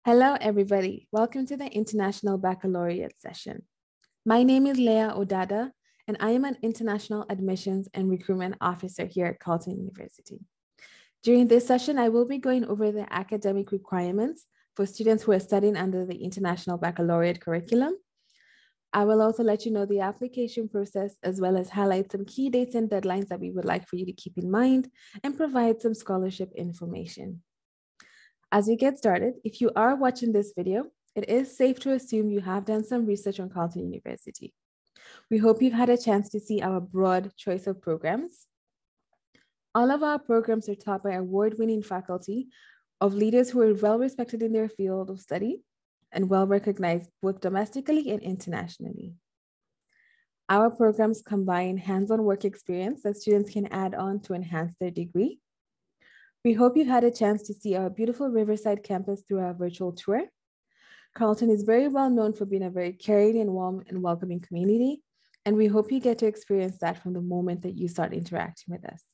Hello, everybody. Welcome to the International Baccalaureate session. My name is Leah Odada, and I am an International Admissions and Recruitment Officer here at Carleton University. During this session, I will be going over the academic requirements for students who are studying under the International Baccalaureate curriculum. I will also let you know the application process, as well as highlight some key dates and deadlines that we would like for you to keep in mind and provide some scholarship information. As we get started, if you are watching this video, it is safe to assume you have done some research on Carleton University. We hope you've had a chance to see our broad choice of programs. All of our programs are taught by award-winning faculty of leaders who are well-respected in their field of study and well-recognized both domestically and internationally. Our programs combine hands-on work experience that students can add on to enhance their degree. We hope you've had a chance to see our beautiful Riverside campus through our virtual tour. Carleton is very well known for being a very caring and warm and welcoming community, and we hope you get to experience that from the moment that you start interacting with us.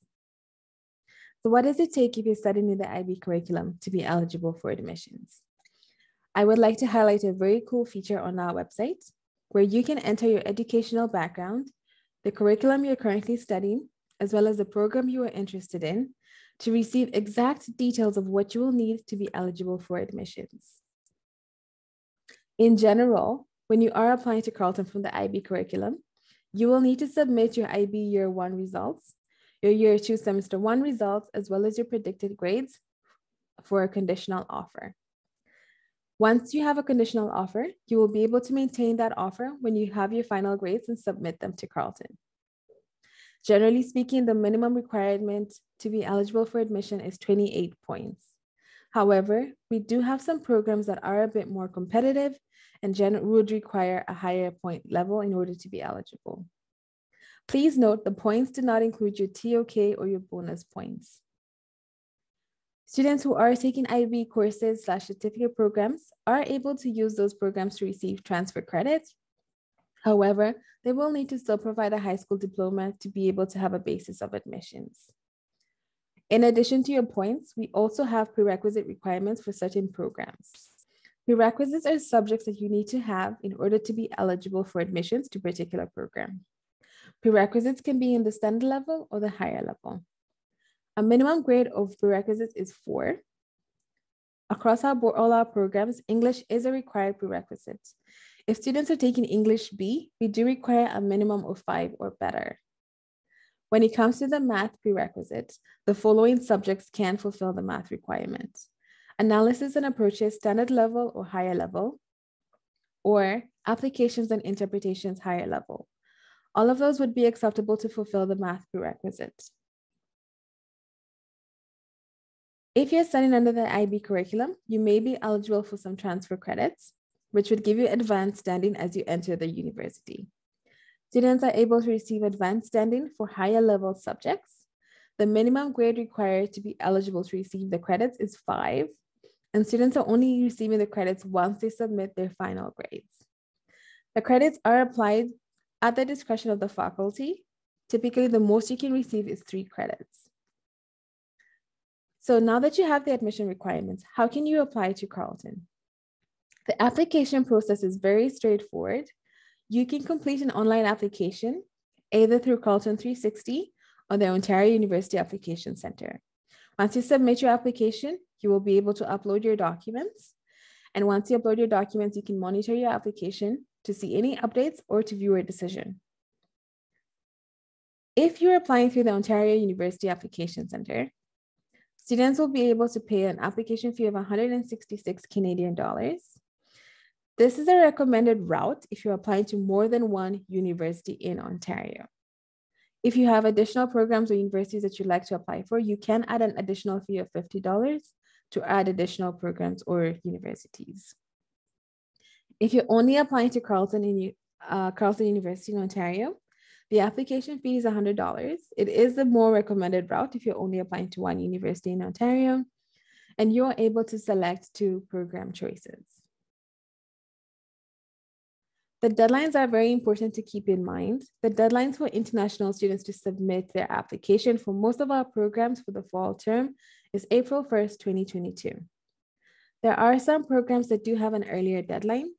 So what does it take if you're studying in the IB curriculum to be eligible for admissions? I would like to highlight a very cool feature on our website where you can enter your educational background, the curriculum you're currently studying, as well as the program you are interested in, to receive exact details of what you will need to be eligible for admissions. In general, when you are applying to Carleton from the IB curriculum, you will need to submit your IB Year 1 results, your Year 2 Semester 1 results, as well as your predicted grades for a conditional offer. Once you have a conditional offer, you will be able to maintain that offer when you have your final grades and submit them to Carleton. Generally speaking, the minimum requirement to be eligible for admission is 28 points. However, we do have some programs that are a bit more competitive and would require a higher point level in order to be eligible. Please note the points do not include your TOK or your bonus points. Students who are taking IB courses / certificate programs are able to use those programs to receive transfer credits. However, they will need to still provide a high school diploma to be able to have a basis of admissions. In addition to your points, we also have prerequisite requirements for certain programs. Prerequisites are subjects that you need to have in order to be eligible for admissions to a particular program. Prerequisites can be in the standard level or the higher level. A minimum grade of prerequisites is 4. Across all our programs, English is a required prerequisite. If students are taking English B, we do require a minimum of 5 or better. When it comes to the math prerequisite, the following subjects can fulfill the math requirement: analysis and approaches, standard level or higher level, or applications and interpretations, higher level. All of those would be acceptable to fulfill the math prerequisite. If you're studying under the IB curriculum, you may be eligible for some transfer credits, which would give you advanced standing as you enter the university. Students are able to receive advanced standing for higher level subjects. The minimum grade required to be eligible to receive the credits is 5, and students are only receiving the credits once they submit their final grades. The credits are applied at the discretion of the faculty. Typically, the most you can receive is 3 credits. So now that you have the admission requirements, how can you apply to Carleton? The application process is very straightforward. You can complete an online application either through Carleton 360 or the Ontario University Application Center. Once you submit your application, you will be able to upload your documents. And once you upload your documents, you can monitor your application to see any updates or to view a decision. If you're applying through the Ontario University Application Center, students will be able to pay an application fee of 166 Canadian dollars. This is a recommended route if you're applying to more than one university in Ontario. If you have additional programs or universities that you'd like to apply for, you can add an additional fee of $50 to add additional programs or universities. If you're only applying to Carleton University in Ontario, the application fee is $100. It is the more recommended route if you're only applying to one university in Ontario, and you're able to select 2 program choices. The deadlines are very important to keep in mind. The deadlines for international students to submit their application for most of our programs for the fall term is April 1st, 2022. There are some programs that do have an earlier deadline.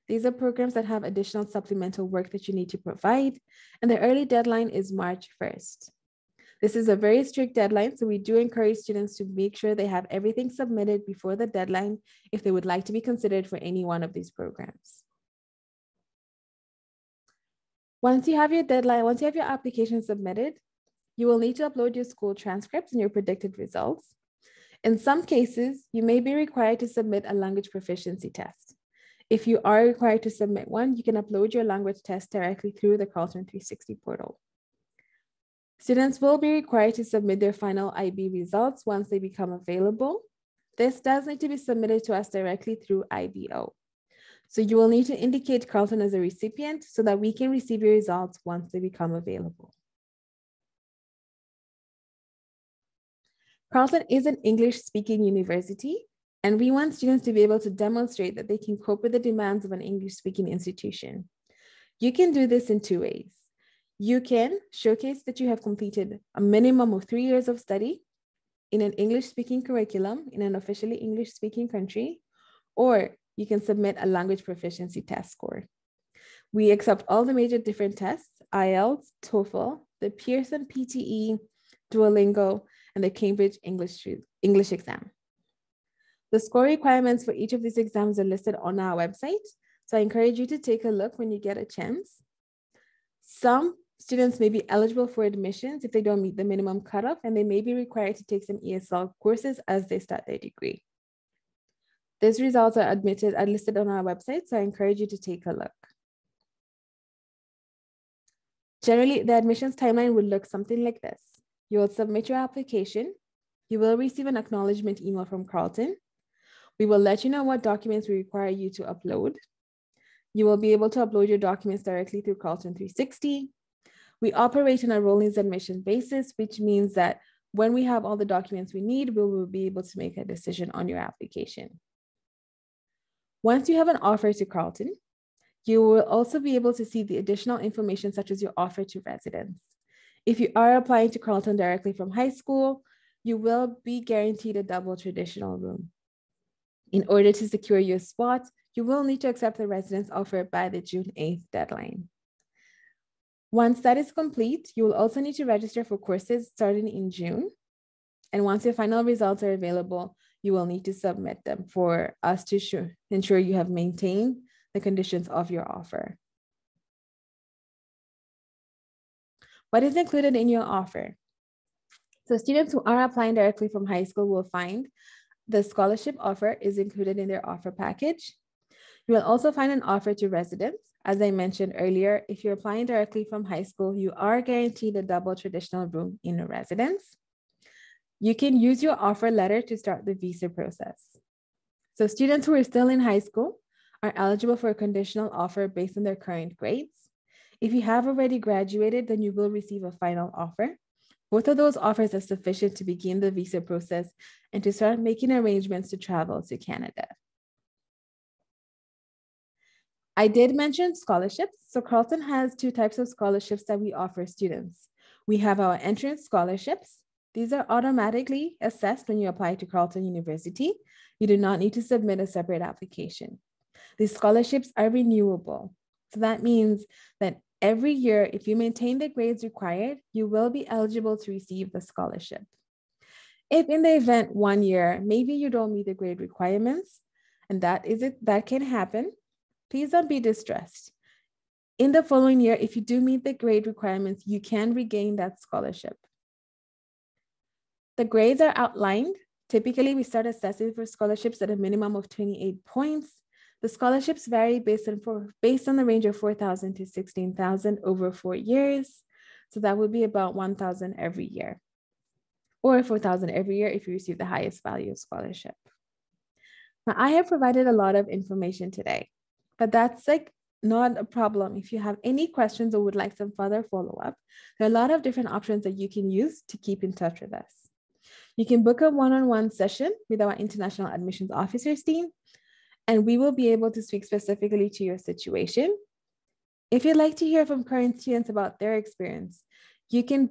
These are programs that have additional supplemental work that you need to provide, and the early deadline is March 1st. This is a very strict deadline, so we do encourage students to make sure they have everything submitted before the deadline if they would like to be considered for any one of these programs. Once you have your deadline, once you have your application submitted, you will need to upload your school transcripts and your predicted results. In some cases, you may be required to submit a language proficiency test. If you are required to submit one, you can upload your language test directly through the Carleton 360 portal. Students will be required to submit their final IB results once they become available. This does need to be submitted to us directly through IBO. So you will need to indicate Carleton as a recipient so that we can receive your results once they become available. Carleton is an English-speaking university, and we want students to be able to demonstrate that they can cope with the demands of an English-speaking institution. You can do this in two ways. You can showcase that you have completed a minimum of 3 years of study in an English-speaking curriculum in an officially English-speaking country, or you can submit a language proficiency test score. We accept all the major different tests, IELTS, TOEFL, the Pearson PTE, Duolingo, and the Cambridge English exam. The score requirements for each of these exams are listed on our website, so I encourage you to take a look when you get a chance. Some students may be eligible for admissions if they don't meet the minimum cutoff, and they may be required to take some ESL courses as they start their degree. These results are listed on our website, so I encourage you to take a look. Generally, the admissions timeline would look something like this. You will submit your application. You will receive an acknowledgement email from Carleton. We will let you know what documents we require you to upload. You will be able to upload your documents directly through Carleton 360. We operate on a rolling admission basis, which means that when we have all the documents we need, we will be able to make a decision on your application. Once you have an offer to Carleton, you will also be able to see the additional information such as your offer to residence. If you are applying to Carleton directly from high school, you will be guaranteed a double traditional room. In order to secure your spot, you will need to accept the residence offer by the June 8th deadline. Once that is complete, you will also need to register for courses starting in June. And once your final results are available, you will need to submit them for us to ensure you have maintained the conditions of your offer. What is included in your offer? So students who are applying directly from high school will find the scholarship offer is included in their offer package. You will also find an offer to residence. As I mentioned earlier, if you're applying directly from high school, you are guaranteed a double traditional room in a residence. You can use your offer letter to start the visa process. So students who are still in high school are eligible for a conditional offer based on their current grades. If you have already graduated, then you will receive a final offer. Both of those offers are sufficient to begin the visa process and to start making arrangements to travel to Canada. I did mention scholarships. So Carleton has two types of scholarships that we offer students. We have our entrance scholarships. These are automatically assessed when you apply to Carleton University. You do not need to submit a separate application. These scholarships are renewable. So that means that every year, if you maintain the grades required, you will be eligible to receive the scholarship. If in the event 1 year, maybe you don't meet the grade requirements, and that can happen, please don't be distressed. In the following year, if you do meet the grade requirements, you can regain that scholarship. The grades are outlined. Typically, we start assessing for scholarships at a minimum of 28 points. The scholarships vary based on the range of 4,000 to 16,000 over 4 years. So that would be about 1,000 every year, or 4,000 every year if you receive the highest value of scholarship. Now, I have provided a lot of information today, but that's not a problem. If you have any questions or would like some further follow-up, there are a lot of different options that you can use to keep in touch with us. You can book a one-on-one session with our international admissions officers team, and we will be able to speak specifically to your situation. If you'd like to hear from current students about their experience, you can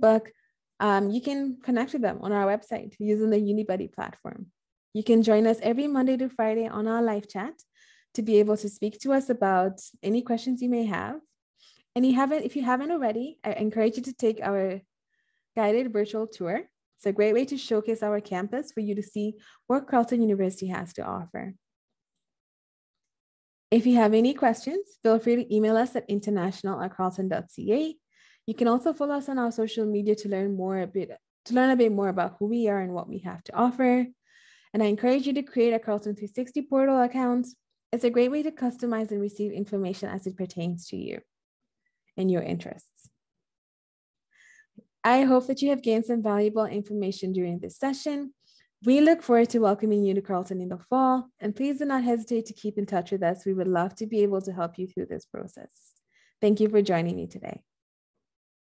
connect with them on our website using the UniBuddy platform. You can join us every Monday to Friday on our live chat to be able to speak to us about any questions you may have. And if you haven't already, I encourage you to take our guided virtual tour. It's a great way to showcase our campus for you to see what Carleton University has to offer. If you have any questions, feel free to email us at international@carleton.ca. You can also follow us on our social media to learn a bit more about who we are and what we have to offer. And I encourage you to create a Carleton 360 portal account. It's a great way to customize and receive information as it pertains to you and your interests. I hope that you have gained some valuable information during this session. We look forward to welcoming you to Carleton in the fall, and please do not hesitate to keep in touch with us. We would love to be able to help you through this process. Thank you for joining me today.